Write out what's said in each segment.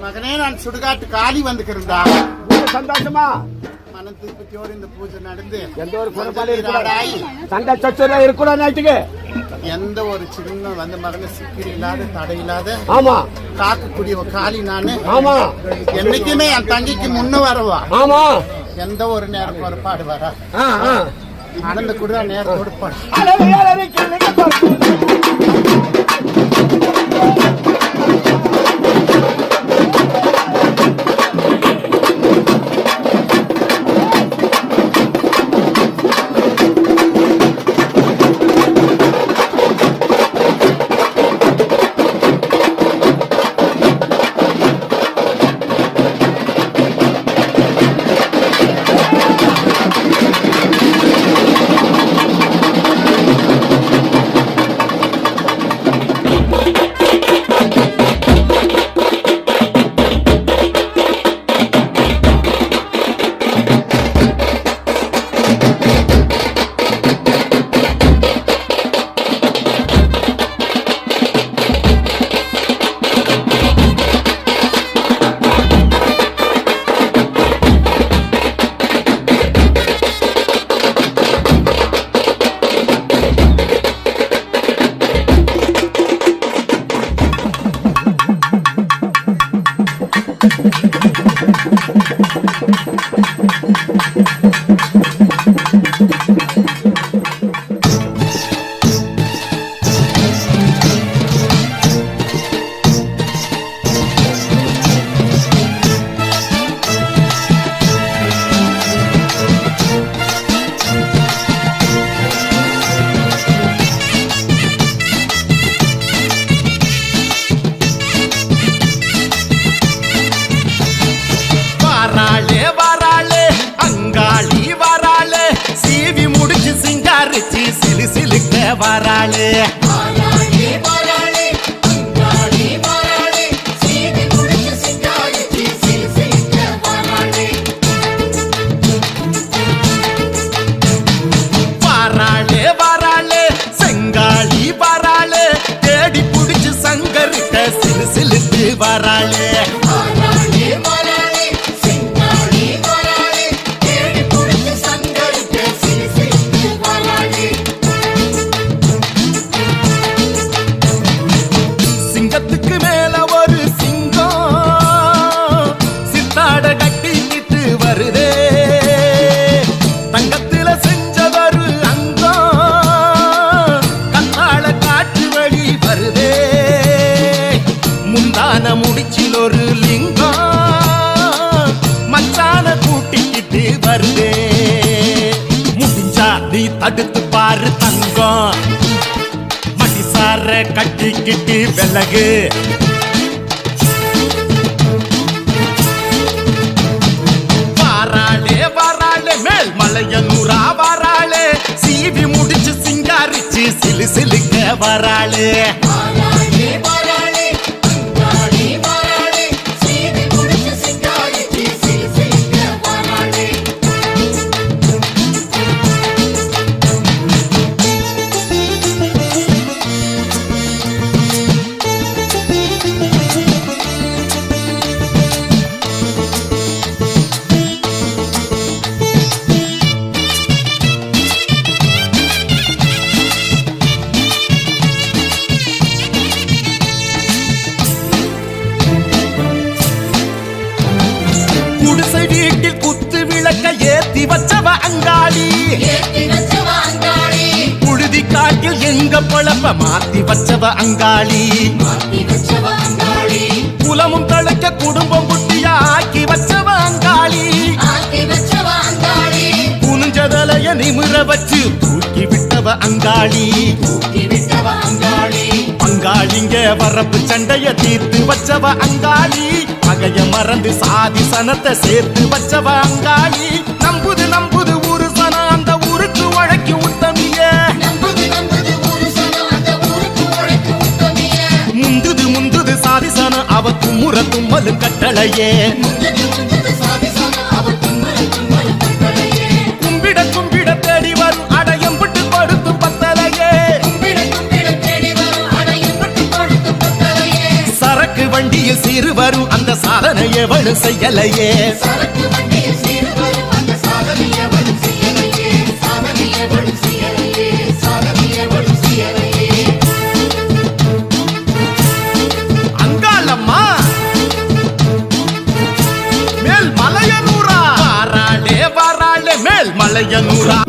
மகனே நான் சுடுகாட்டு காலி வந்துக்கிறதா சந்தோஷமா மன திருப்பதியோடு இந்த பூஜை நடந்து எந்த ஒரு குறைபாடு சண்டை சச்சரவு இருக்கக்கூடாது நைட்டுக்கு எந்த ஒரு சின்ன வந்து மகனை சிக்கல் இல்லாத தடை இல்லாத ஆமா காக்கக்கூடிய காலி நானு ஆமா என்னைக்குமே என் தங்கிக்கு முன்ன வரவா ஆமா எந்த ஒரு நேரம் குறைபாடு வர நடந்து கூட நேரம் கொடுப்பாடு வராளே செங்காளி வராளே தேடி புடிச்சு சங்கரிட்ட சிலு சிலுக்கு வராளே முடிச்சில் ஒரு லிங்கம் மச்சான கூட்டிக்கிட்டு வருதே முடிஞ்சா நீ தடுத்து பாரு தங்கம் மடிசார கட்டிக்கிட்டு விலகு வாராளே வாராளே மேல் மலையனூரா வாராளே சீவி முடிச்சு சிங்காரிச்சு சிலு சிலுக்க வராளே அங்காளி புழுதி காட்டில் எங்க பொழப்ப மாத்தி வச்சவ அங்காளி குலமும் தழைக்க குடும்பம் குட்டியா ஆக்கி வச்சவ அங்காளி குனிஞ்சதலைய நிமிர வச்சு தூக்கி விட்டவ அங்காளி அங்காளிங்க வரப்பு சண்டைய தீர்த்து வச்சவ அங்காளி பகைய மறந்து சாதி சனத்தை சேர்த்து வச்சவ அங்காளி நம்புது நம்புது ஊரு சன அந்த ஊருக்கு உழைக்கு உத்தமிய முந்துது முந்துது சாதி சன அவ தும்முற தும்மலு கட்டளையே கும்பிட கும்பிட தேடி வரும் அடையம் விட்டு கொடுத்து பத்தலையே சரக்கு வண்டியில் சீறு வரும் அந்த சாதனை எவளு செய்யலையே அங்காளம்மா மேல் மலையனூரா வாராளே வாராளே மேல் மலையனூரா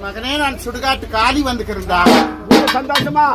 மகனே நான் சுடுகாட்டு காலி வந்துக்கிறதா சந்தோஷமா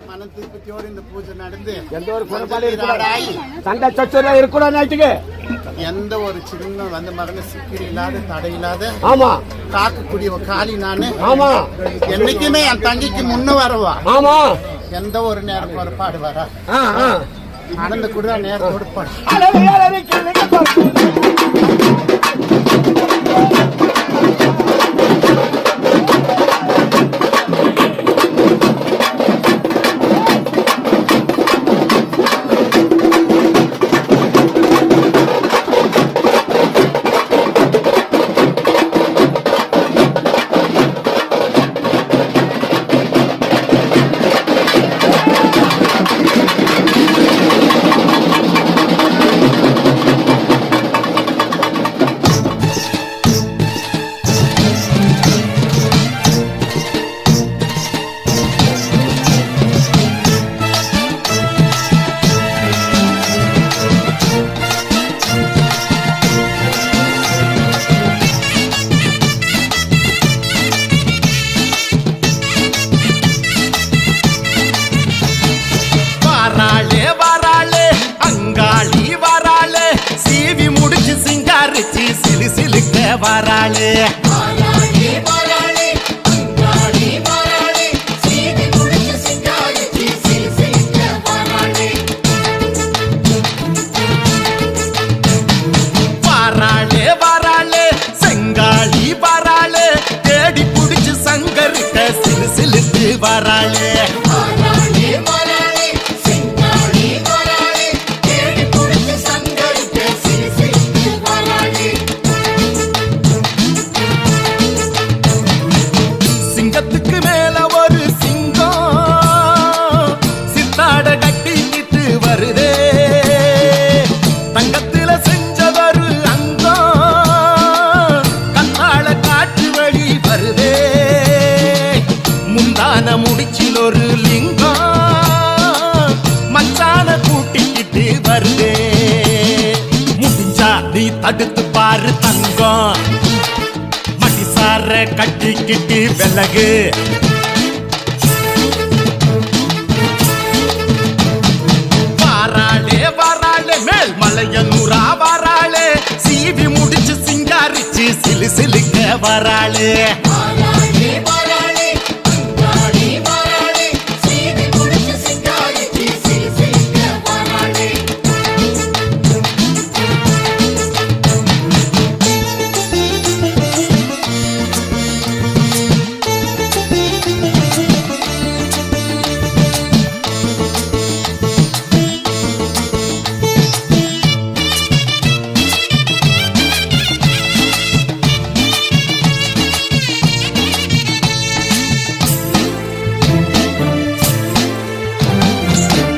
மனம் திருப்பதியோடு இந்த பூஜை நடந்து எந்த ஒரு குறைபாடு சண்டை சச்சரவு இருக்கக்கூடாது நைட்டுக்கு எந்த ஒரு சின்ன வந்து மகனை சிக்கல் இல்லாத தடை இல்லாத ஆமா காக்கக்கூடிய காலி நானு ஆமா என்னைக்குமே என் தங்கிக்கு முன்ன வரவா ஆமா எந்த ஒரு நேரம் புறப்பாடு வரா நடந்து கூட நேரத்தோடு பாடு வாராளே வாராளே வாராளே செங்காளி வாராளே தேடி புடிச்சு சங்கரிட்ட சிலு சிலுக்கு வாராளே அடுத்து பாரு தங்கம் மடிசார கட்டிக்கிட்டு விலகு வாராளே வாராளே மேல் மலையனூரா வாராளே சீவி முடிச்சு சிங்காரிச்சு சிலு சிலுக்க வராளே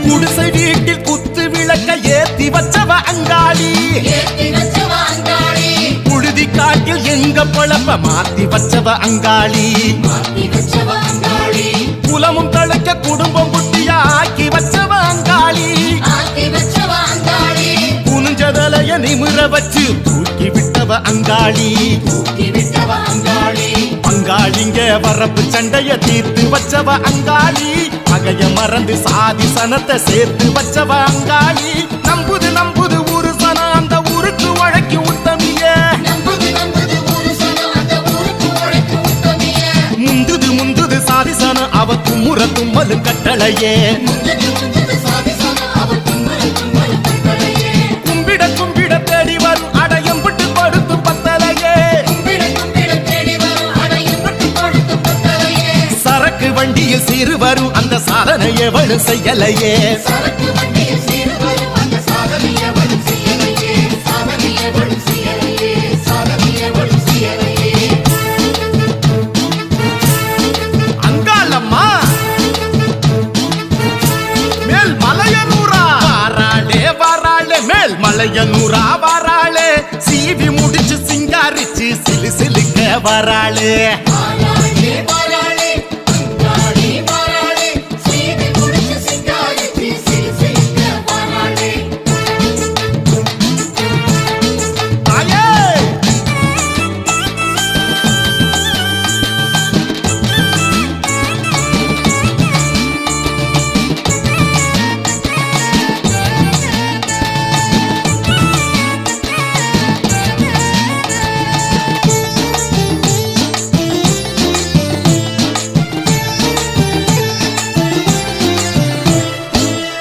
குடிசை வீட்டில் குத்து விளக்க ஏத்தி வச்சவ அங்காளி புழுதி காட்டில் எங்க பொழப்ப மாத்தி வச்சவ அங்காளி குலமும் தழைக்க குடும்பம் குட்டியா ஆக்கி வச்சவ அங்காளி குனிஞ்சதலைய நிமிர வச்சு தூக்கி விட்டவ அங்காளி அங்காளிங்க வரப்பு சண்டைய தீர்த்து வச்சவ அங்காளி பகைய மறந்து சாதி சனத்தை சேர்த்து வச்சவ அங்காளி நம்புது நம்புது ஊரு சன அந்த ஊருக்கு உழைக்கு உத்தமிய முந்துது முந்துது சாதி சன அவ தும்முற தும்மலு கட்டளையே கும்பிட கும்பிட தேடி வரும் அடையம் விட்டு கொடுத்து பத்தலையே சரக்கு வண்டியில் சீறு வரும் அந்த சாதனை எவளு செய்யலையே அங்காளம்மா மேல் மலையனூரா வாராளே வாராளே மேல் மலையனூரா வாராளே சீவி முடிச்சு சிங்காரிச்சு சிலு சிலுக்க வராளே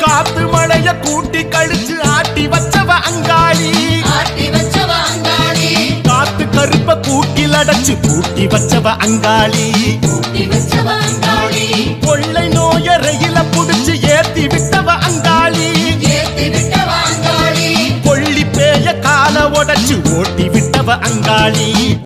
காத்து மழைய கூட்டி கழிச்சு ஆட்டி வச்சவ அங்காளி காத்து கருப்ப கூட்டில் அடைச்சு கூட்டி வச்சவ அங்காளி கொள்ளை நோய ரயில புடிச்சு ஏத்தி விட்டவ அங்காளி கொள்ளி பேய கால உடைச்சு ஓட்டி விட்டவ அங்காளி